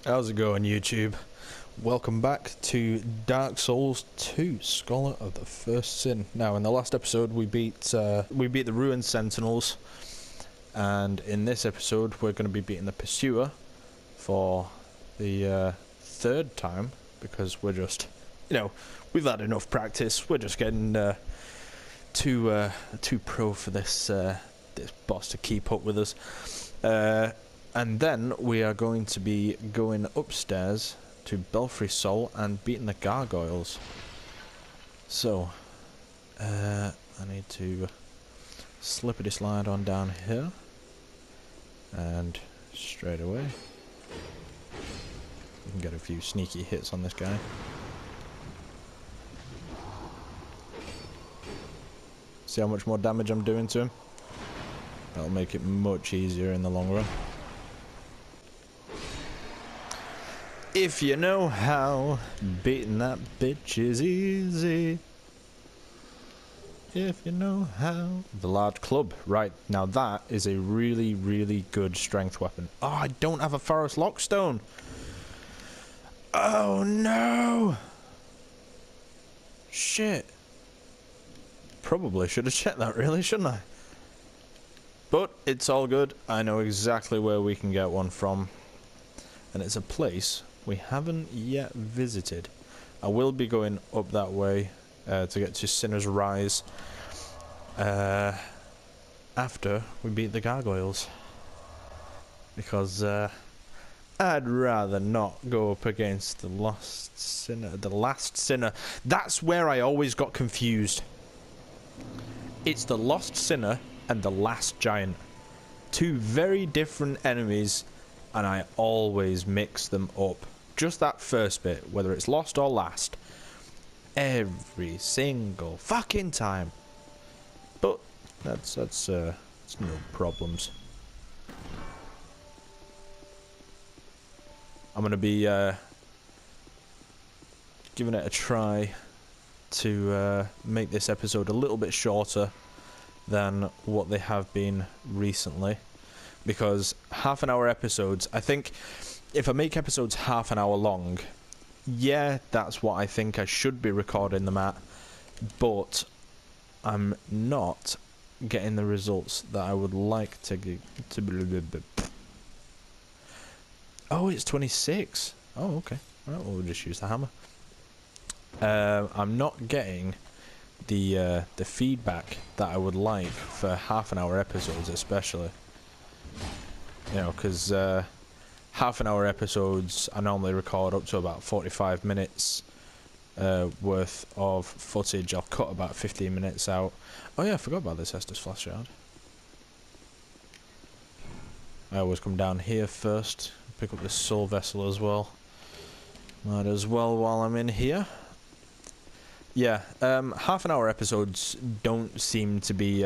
How's it going, YouTube? Welcome back to Dark Souls 2, Scholar of the First Sin. Now, in the last episode, we beat the Ruined Sentinels, and in this episode, we're going to be beating the Pursuer for the third time, because we're just, we've had enough practice. We're just getting too pro for this boss to keep up with us. And then we are going to be going upstairs to Belfry Sol and beating the gargoyles. So, I need to slippity slide on down here. And straight away, we can get a few sneaky hits on this guy. See how much more damage I'm doing to him? That'll make it much easier in the long run. If you know how, beating that bitch is easy. If you know how. The large club. Right, now that is a really, really good strength weapon. Oh, I don't have a Forest Lockstone. Oh, no. Shit. Probably should have checked that, really, shouldn't I? But it's all good. I know exactly where we can get one from. And it's a place we haven't yet visited. I will be going up that way to get to Sinner's Rise after we beat the gargoyles, because I'd rather not go up against the last sinner. That's where I always got confused. It's the lost sinner and the last giant, two very different enemies, and I always mix them up. Just that first bit, whether it's lost or last, every single fucking time. But that's no problems. I'm gonna be giving it a try to make this episode a little bit shorter than what they have been recently, because half-an-hour episodes, I think if I make episodes half an hour long, yeah, that's what I think I should be recording them at, but I'm not getting the results that I would like to get. Oh, it's 26. Oh, okay. Alright, well, we'll just use the hammer. I'm not getting the feedback that I would like for half-an-hour episodes, especially. Because half-an-hour episodes, I normally record up to about 45 minutes worth of footage. I'll cut about 15 minutes out. Oh yeah, I forgot about this Estus Flash Shard. I always come down here first, pick up this soul vessel as well. Might as well while I'm in here. Yeah, half-an-hour episodes don't seem to be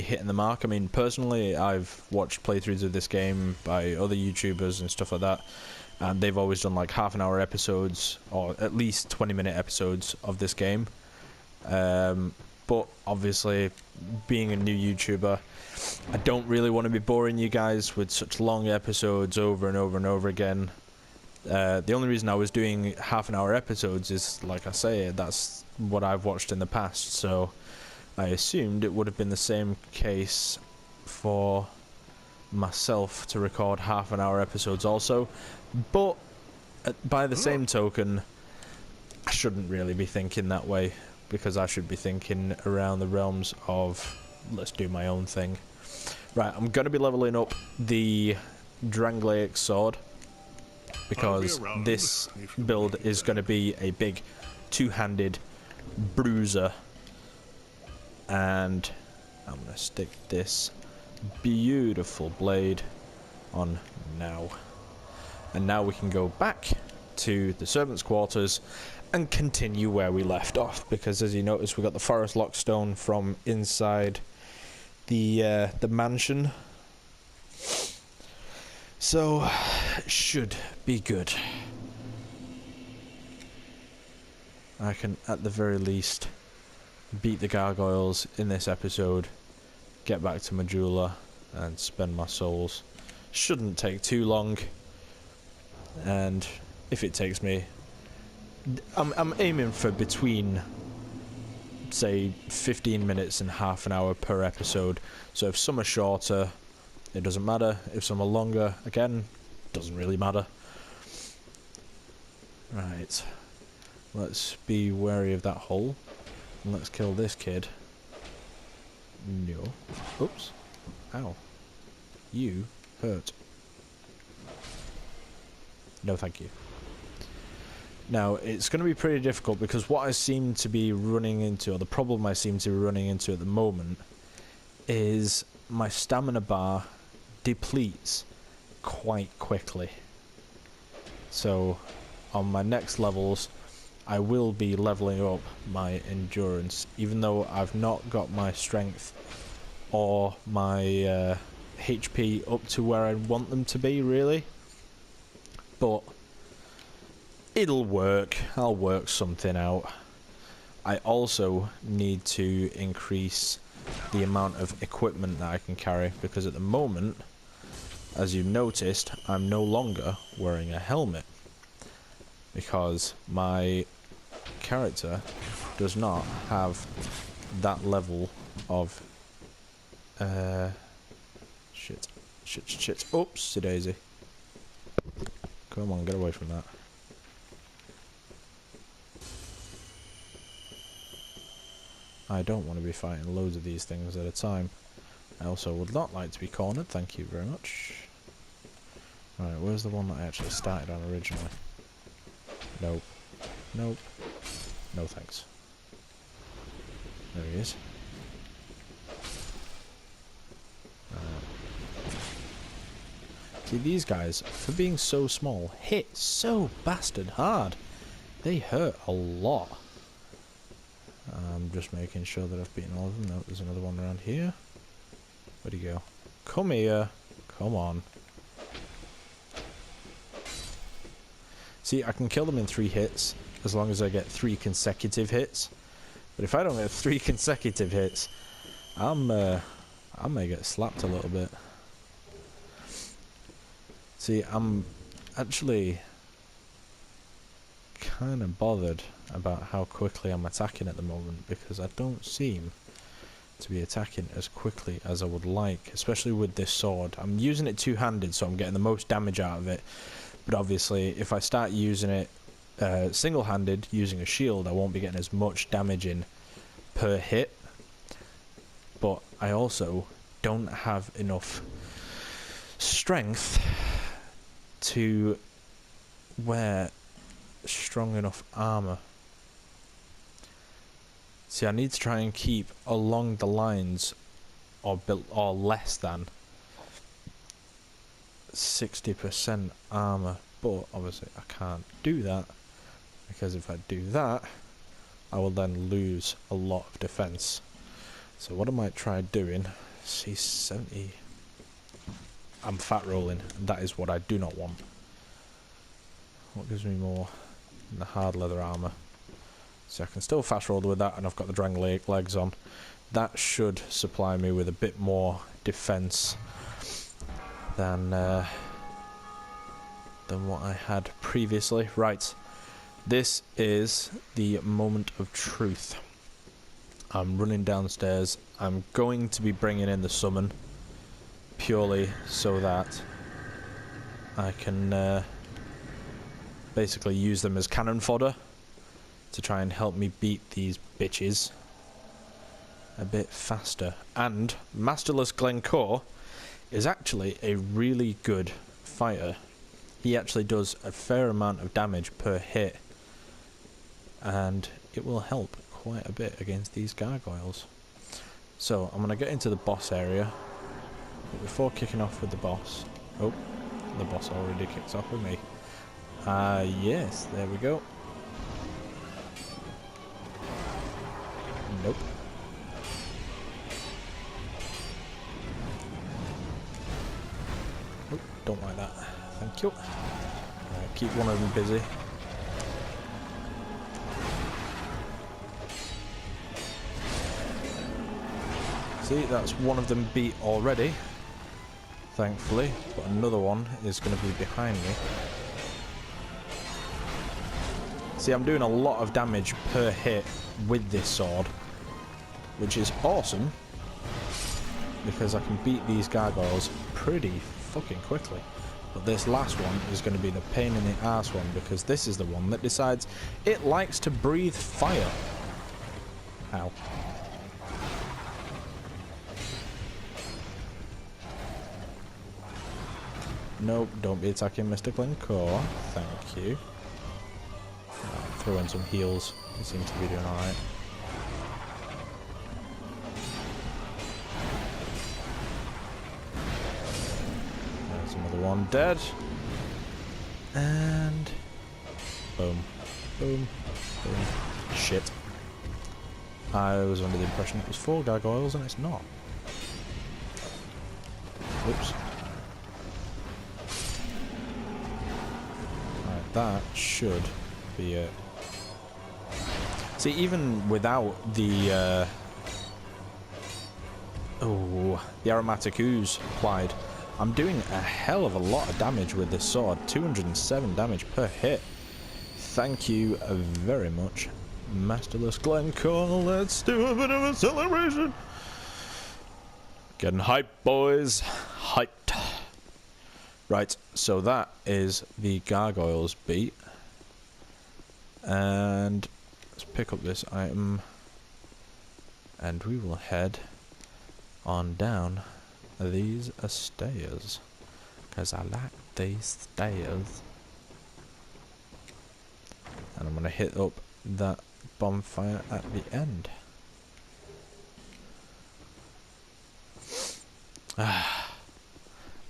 hitting the mark. I mean, personally, I've watched playthroughs of this game by other YouTubers and stuff like that, and they've always done like half-an-hour episodes, or at least 20-minute episodes of this game. But obviously, being a new YouTuber, I don't really want to be boring you guys with such long episodes over and over and over again. The only reason I was doing half-an-hour episodes is, like I say, that's what I've watched in the past, so I assumed it would have been the same case for myself to record half-an-hour episodes also, but by the same token, I shouldn't really be thinking that way, because I should be thinking around the realms of, let's do my own thing. Right, I'm going to be leveling up the Dranglaic sword, because this build is going to be a big two-handed bruiser. And I'm going to stick this beautiful blade on now. And now we can go back to the servants' quarters and continue where we left off. Because as you notice, we got the Forest Lockstone from inside the mansion. So, it should be good. I can, at the very least, beat the gargoyles in this episode, get back to Majula, and spend my souls. Shouldn't take too long. And if it takes me... I'm aiming for between, say, 15 minutes and half an hour per episode. So if some are shorter, it doesn't matter. If some are longer, again, doesn't really matter. Right. Let's be wary of that hole. And let's kill this kid. No. Oops. Ow. You hurt. No, thank you. Now, it's going to be pretty difficult because what I seem to be running into, or the problem I seem to be running into at the moment, is my stamina bar depletes quite quickly. So, on my next levels, I will be leveling up my endurance, even though I've not got my strength or my HP up to where I want them to be, really. But it'll work. I'll work something out. I also need to increase the amount of equipment that I can carry, because at the moment, as you noticed, I'm no longer wearing a helmet, because my character does not have that level of shit. Oops, daisy. Come on, get away from that. I don't want to be fighting loads of these things at a time. I also would not like to be cornered, thank you very much. Right, where's the one that I actually started on originally? Nope. Nope. No thanks. There he is. See, these guys, for being so small, hit so bastard hard. They hurt a lot. I'm just making sure that I've beaten all of them. No, there's another one around here. Where'd he go? Come here. Come on. See, I can kill them in 3 hits, as long as I get 3 consecutive hits. But if I don't get 3 consecutive hits, I may get slapped a little bit. See, I'm actually kind of bothered about how quickly I'm attacking at the moment, because I don't seem to be attacking as quickly as I would like, especially with this sword. I'm using it two-handed, so I'm getting the most damage out of it. But obviously, if I start using it single-handed, using a shield, I won't be getting as much damage in per hit. But I also don't have enough strength to wear strong enough armor. See, I need to try and keep along the lines or less than 60% armor, but obviously I can't do that, because if I do that, I will then lose a lot of defense. So what I might try doing, see, 70. I'm fat rolling, and that is what I do not want. What gives me more than the hard leather armor? So I can still fast roll with that, and I've got the dragon legs on. That should supply me with a bit more defense than what I had previously. Right, this is the moment of truth. I'm running downstairs. I'm going to be bringing in the summon, purely so that I can basically use them as cannon fodder to try and help me beat these bitches a bit faster. And Masterless Glencore is actually a really good fighter. He actually does a fair amount of damage per hit, and it will help quite a bit against these gargoyles. So I'm going to get into the boss area, but before kicking off with the boss... Oh, the boss already kicked off with me. Yes, there we go. Nope. Oh, don't like that. Thank you. Keep one of them busy. See, that's one of them beat already, thankfully, but another one is going to be behind me. See, I'm doing a lot of damage per hit with this sword, which is awesome, because I can beat these gargoyles pretty fucking quickly. But this last one is going to be the pain in the ass one, because this is the one that decides it likes to breathe fire. Ow. Nope, don't be attacking Mr. Glencore. Thank you. Throw in some heals. He seems to be doing alright. There's another one dead. And... boom. Boom. Boom. Shit. I was under the impression it was 4 gargoyles and it's not. Oops. Right, that should be it. See, even without the the aromatic ooze applied, I'm doing a hell of a lot of damage with this sword. 207 damage per hit. Thank you very much, Masterless Glencore. Let's do a bit of a celebration. Getting hyped, boys. Hyped. Right, so that is the gargoyles beat. And let's pick up this item. And we will head on down these stairs. Because I like these stairs. And I'm going to hit up that bonfire at the end.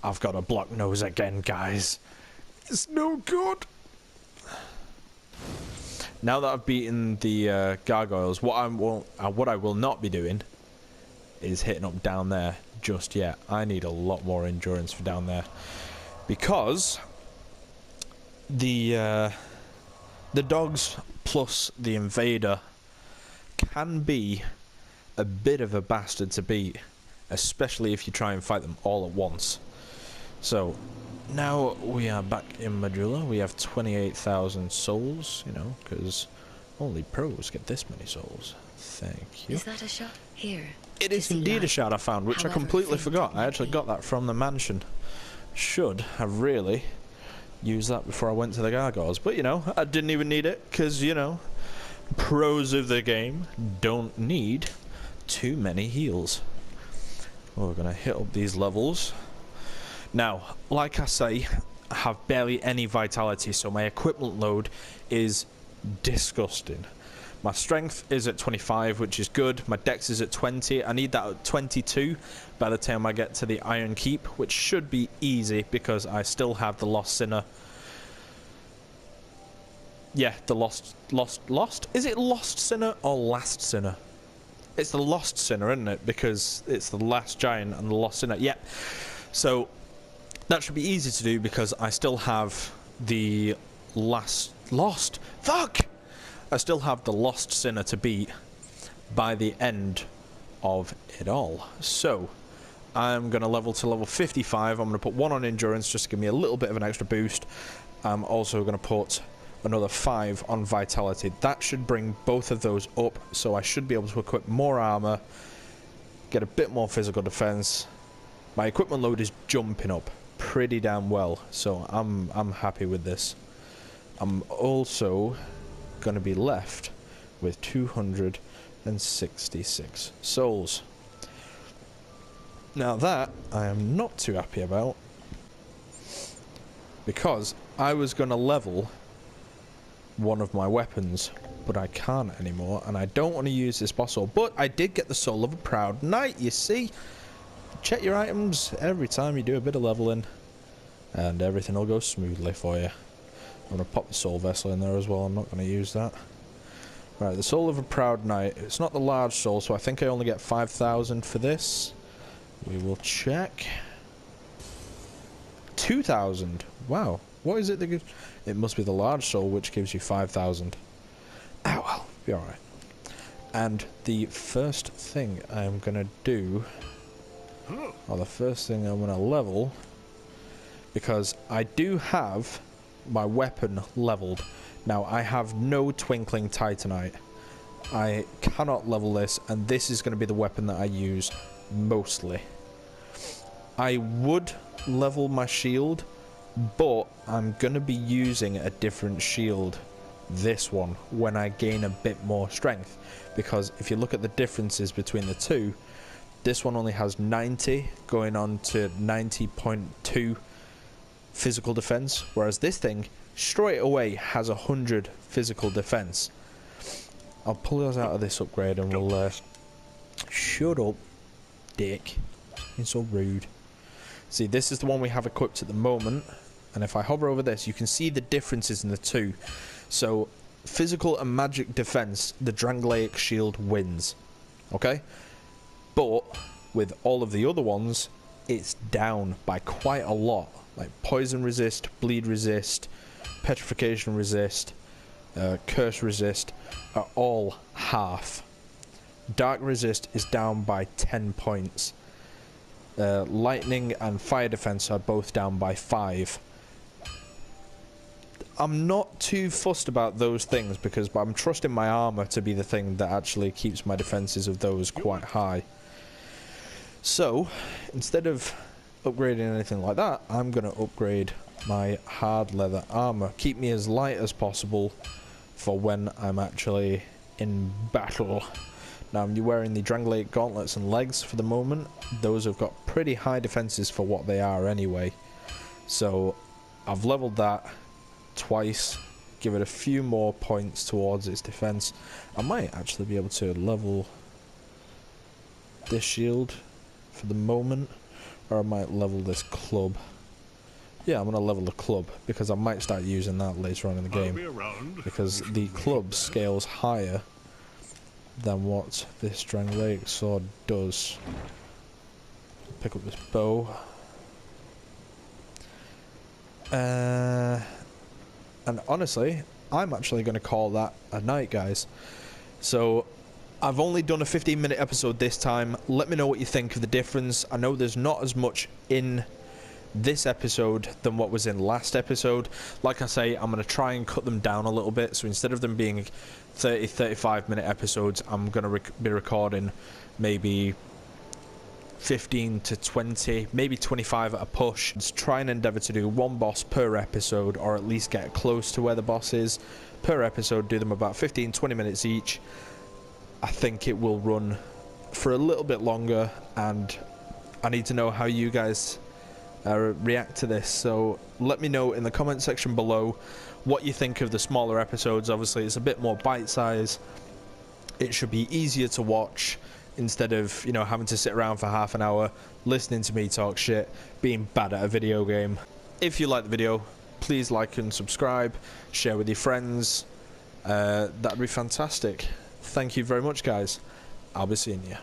I've got a blocked nose again, guys. It's no good. Now that I've beaten the gargoyles, what I will not be doing is hitting up down there just yet. I need a lot more endurance for down there, because the dogs plus the invader can be a bit of a bastard to beat, especially if you try and fight them all at once. So now we are back in Medulla. We have 28,000 souls, you know, because only pros get this many souls. Thank you. Is that a shot? Here. It is indeed a shard I found, which I completely forgot. I actually got that from the mansion. Should have really used that before I went to the gargoyles. But, you know, I didn't even need it, because, you know, pros of the game don't need too many heals. Well, we're going to hit up these levels. Now, like I say, I have barely any vitality, so my equipment load is disgusting. My strength is at 25, which is good. My dex is at 20. I need that at 22 by the time I get to the Iron Keep, which should be easy because I still have the Lost Sinner. Yeah, the Lost? Is it Lost Sinner or Last Sinner? It's the Lost Sinner, isn't it? Because it's the last giant and the Lost Sinner. Yeah. So that should be easy to do because I still have the I still have the Lost Sinner to beat by the end of it all. So I'm going to level to level 55. I'm going to put 1 on endurance just to give me a little bit of an extra boost. I'm also going to put another 5 on vitality. That should bring both of those up, so I should be able to equip more armor, get a bit more physical defense. My equipment load is jumping up pretty damn well, so I'm happy with this. I'm also going to be left with 266 souls. Now that I am not too happy about, because I was going to level one of my weapons, but I can't anymore, and I don't want to use this boss sword. But I did get the soul of a proud knight, you see. Check your items every time you do a bit of leveling, and everything will go smoothly for you. I'm going to pop the soul vessel in there as well. I'm not going to use that. Right, the soul of a proud knight. It's not the large soul, so I think I only get 5,000 for this. We will check. 2,000. Wow. What is it that gives... It must be the large soul, which gives you 5,000. Ah, well, be alright. And the first thing I'm going to do... or the first thing I'm going to level... because I do have my weapon leveled. Now, I have no twinkling titanite. I cannot level this, and this is going to be the weapon that I use mostly. I would level my shield, but I'm going to be using a different shield, this one, when I gain a bit more strength. Because if you look at the differences between the two, this one only has 90 going on to 90.2 physical defense, whereas this thing straight away has 100 physical defense. I'll pull us out of this upgrade and we'll shut up, dick. You're so rude. See, this is the one we have equipped at the moment, and if I hover over this, you can see the differences in the two. So physical and magic defense, the Dranglaic shield wins, okay? But with all of the other ones, it's down by quite a lot. Like poison resist, bleed resist, petrification resist, curse resist are all half. Dark resist is down by 10 points. Lightning and fire defense are both down by 5. I'm not too fussed about those things because I'm trusting my armor to be the thing that actually keeps my defenses of those quite high. So, instead of upgrading anything like that, I'm going to upgrade my hard leather armor. Keep me as light as possible for when I'm actually in battle. Now, I'm wearing the Dranglaic gauntlets and legs for the moment. Those have got pretty high defenses for what they are anyway. So, I've leveled that twice. Give it a few more points towards its defense. I might actually be able to level this shield for the moment, or I might level this club. Yeah, I'm going to level the club because I might start using that later on in the game, because the club scales higher than what this Dranglaic sword does. Pick up this bow. And honestly, I'm actually going to call that a night, guys. So, I've only done a 15-minute episode this time. Let me know what you think of the difference. I know there's not as much in this episode than what was in last episode. Like I say, I'm going to try and cut them down a little bit. So instead of them being 35-minute episodes, I'm going to be recording maybe 15 to 20, maybe 25 at a push. Just try and endeavour to do one boss per episode, or at least get close to where the boss is per episode. Do them about 15-20 minutes each. I think it will run for a little bit longer, and I need to know how you guys react to this. So let me know in the comment section below what you think of the smaller episodes. Obviously, it's a bit more bite size. It should be easier to watch instead of, you know, having to sit around for half an hour listening to me talk shit, being bad at a video game. If you like the video, please like and subscribe, share with your friends. That'd be fantastic. Thank you very much, guys. I'll be seeing you.